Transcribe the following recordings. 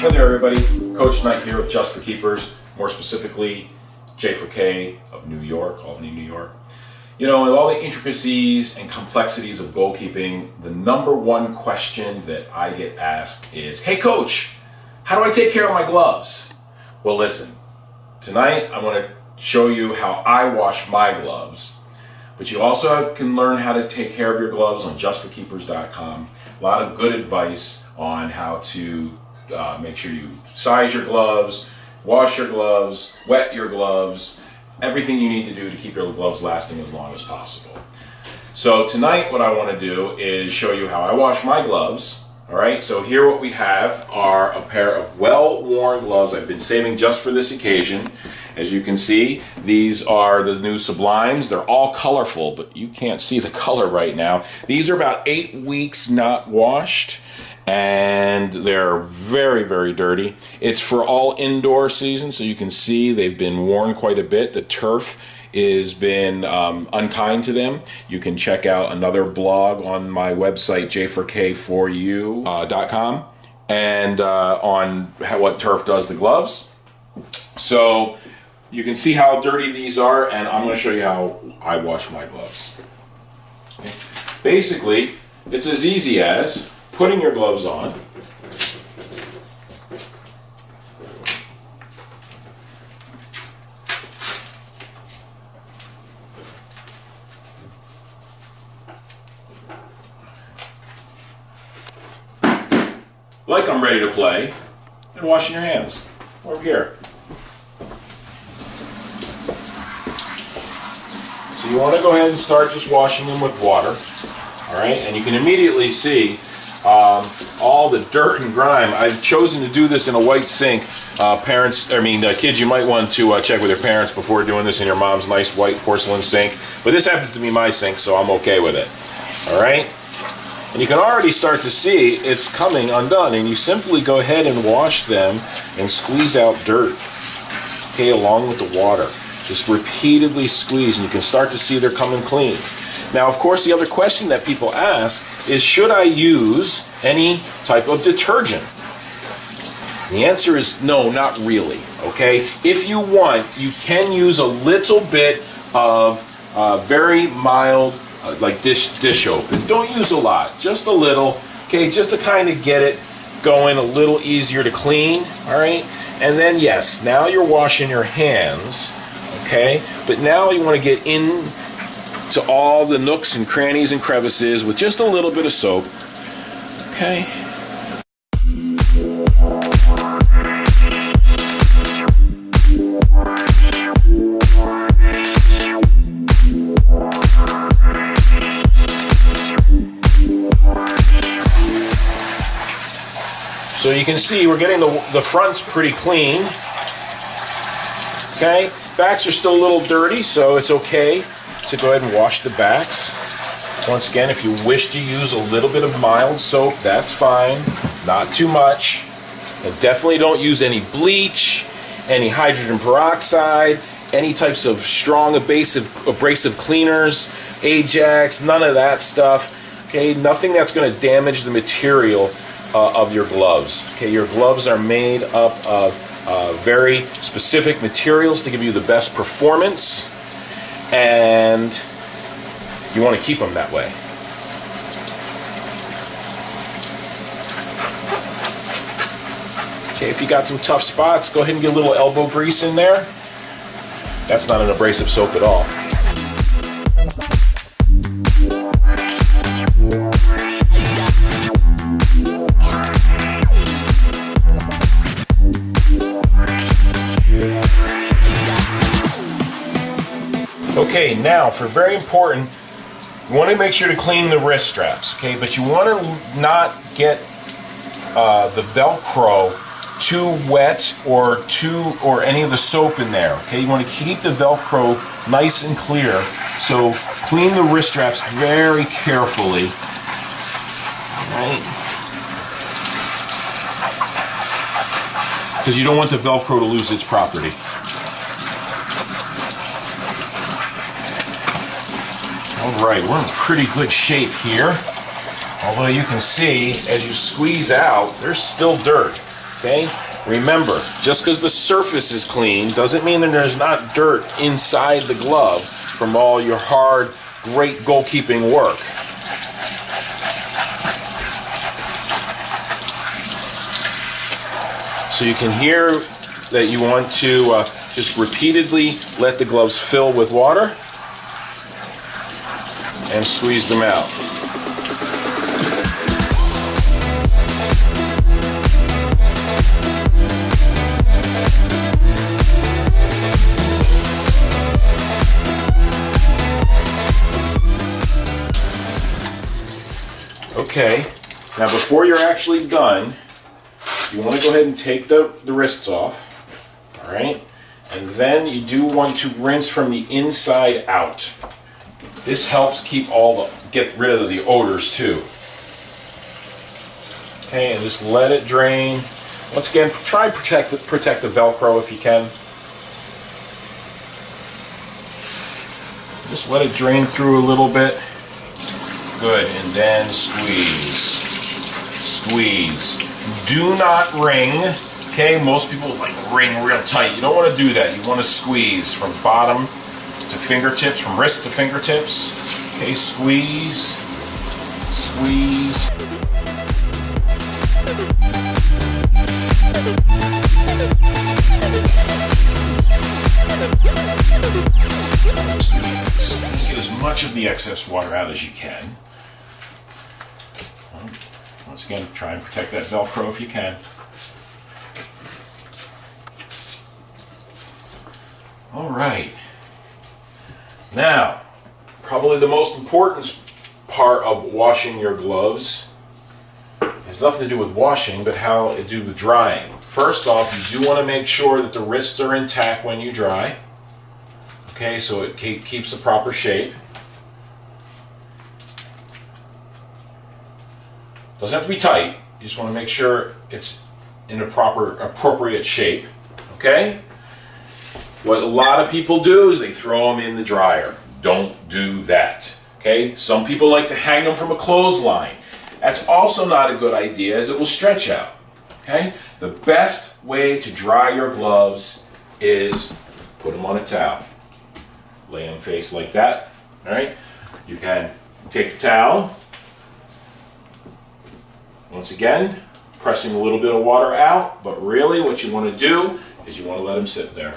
Hey there everybody, Coach Knight here with Just4Keepers, more specifically J4K of New York, Albany, New York. You know, with all the intricacies and complexities of goalkeeping, the number one question that I get asked is, hey coach, how do I take care of my gloves? Well listen, tonight I want to show you how I wash my gloves, but you also can learn how to take care of your gloves on Just4Keepers.com. A lot of good advice on how to make sure you size your gloves, wash your gloves, wet your gloves, everything you need to do to keep your gloves lasting as long as possible. So tonight what I want to do is show you how I wash my gloves. Alright, so here what we have are a pair of well-worn gloves I've been saving just for this occasion. As you can see, these are the new Sublimes. They're all colorful, but you can't see the color right now. These are about 8 weeks not washed, and they're very, very dirty. It's for all indoor season, so you can see they've been worn quite a bit. The turf has been unkind to them. You can check out another blog on my website, J4K4U.com, and on what turf does the gloves. So you can see how dirty these are, and I'm going to show you how I wash my gloves. Okay. Basically, it's as easy as putting your gloves on, like I'm ready to play, and washing your hands over here. So you want to go ahead and start just washing them with water, all right? And you can immediately see all the dirt and grime. I've chosen to do this in a white sink. Kids, you might want to check with your parents before doing this in your mom's nice white porcelain sink. But this happens to be my sink, so I'm okay with it. All right? And you can already start to see it's coming undone. And you simply go ahead and wash them and squeeze out dirt, okay, along with the water. Just repeatedly squeeze, and you can start to see they're coming clean. Now, of course, the other question that people ask is, should I use any type of detergent? The answer is no, not really, okay? If you want, you can use a little bit of very mild, like dish soap. And don't use a lot, just a little, okay, just to kind of get it going a little easier to clean, all right? And then, yes, now you're washing your hands, okay? But now you want to get in to all the nooks and crannies and crevices with just a little bit of soap, okay? So you can see we're getting the fronts pretty clean, okay? Backs are still a little dirty, so it's okay to go ahead and wash the backs. Once again, if you wish to use a little bit of mild soap, that's fine, not too much. And definitely don't use any bleach, any hydrogen peroxide, any types of strong abrasive cleaners, Ajax, none of that stuff. Okay, nothing that's going to damage the material of your gloves. Okay, your gloves are made up of very specific materials to give you the best performance, and you want to keep them that way. Okay, if you got some tough spots, go ahead and get a little elbow grease in there. That's not an abrasive soap at all. Okay, now for very important, you want to make sure to clean the wrist straps, okay? But you want to not get the Velcro too wet or any of the soap in there, okay? You want to keep the Velcro nice and clear. So clean the wrist straps very carefully, all right? Because you don't want the Velcro to lose its property. Alright, we're in pretty good shape here. Although you can see, as you squeeze out, there's still dirt. Okay? Remember, just because the surface is clean doesn't mean that there's not dirt inside the glove from all your hard, great goalkeeping work. So you can hear that you want to just repeatedly let the gloves fill with water and squeeze them out. Okay, now before you're actually done, you want to go ahead and take the wrists off, all right? And then you do want to rinse from the inside out. This helps get rid of the odors too. Okay, and just let it drain. Once again, try and protect the Velcro if you can. Just let it drain through a little bit. Good, and then squeeze. Squeeze. Do not wring. Okay, most people like wring real tight. You don't want to do that. You want to squeeze from bottom to fingertips, from wrist to fingertips. Okay, squeeze. Squeeze. Squeeze. Get as much of the excess water out as you can. Once again, try and protect that Velcro if you can. All right. Now, probably the most important part of washing your gloves has nothing to do with washing, but how it do with drying. First off, you do want to make sure that the wrists are intact when you dry. Okay, so it keeps the proper shape. Doesn't have to be tight. You just want to make sure it's in a appropriate shape. Okay? What a lot of people do is they throw them in the dryer. Don't do that. Okay? Some people like to hang them from a clothesline. That's also not a good idea, as it will stretch out. Okay? The best way to dry your gloves is put them on a towel. Lay them face like that. All right? You can take the towel. Once again, pressing a little bit of water out, but really what you want to do is you want to let them sit there.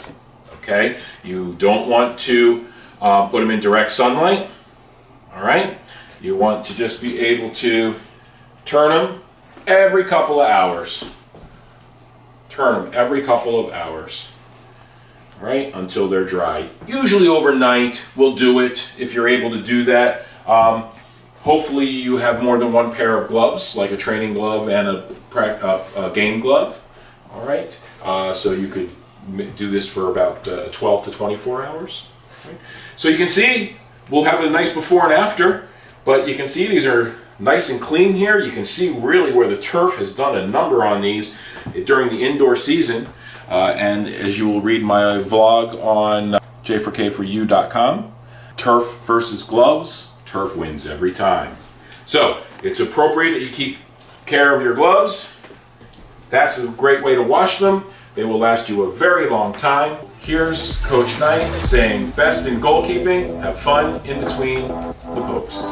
Okay? You don't want to put them in direct sunlight. All right? You want to just be able to turn them every couple of hours. Turn them every couple of hours. All right? Until they're dry. Usually overnight we'll do it if you're able to do that. Hopefully you have more than one pair of gloves, like a training glove and a game glove. All right, so you could do this for about 12 to 24 hours. Okay. So you can see, we'll have a nice before and after, but you can see these are nice and clean here. You can see really where the turf has done a number on these during the indoor season. And as you will read my vlog on Just4KForYou.com, turf versus gloves. Turf wins every time. So it's appropriate that you keep care of your gloves. That's a great way to wash them. They will last you a very long time. Here's Coach Knight saying, best in goalkeeping, have fun in between the posts.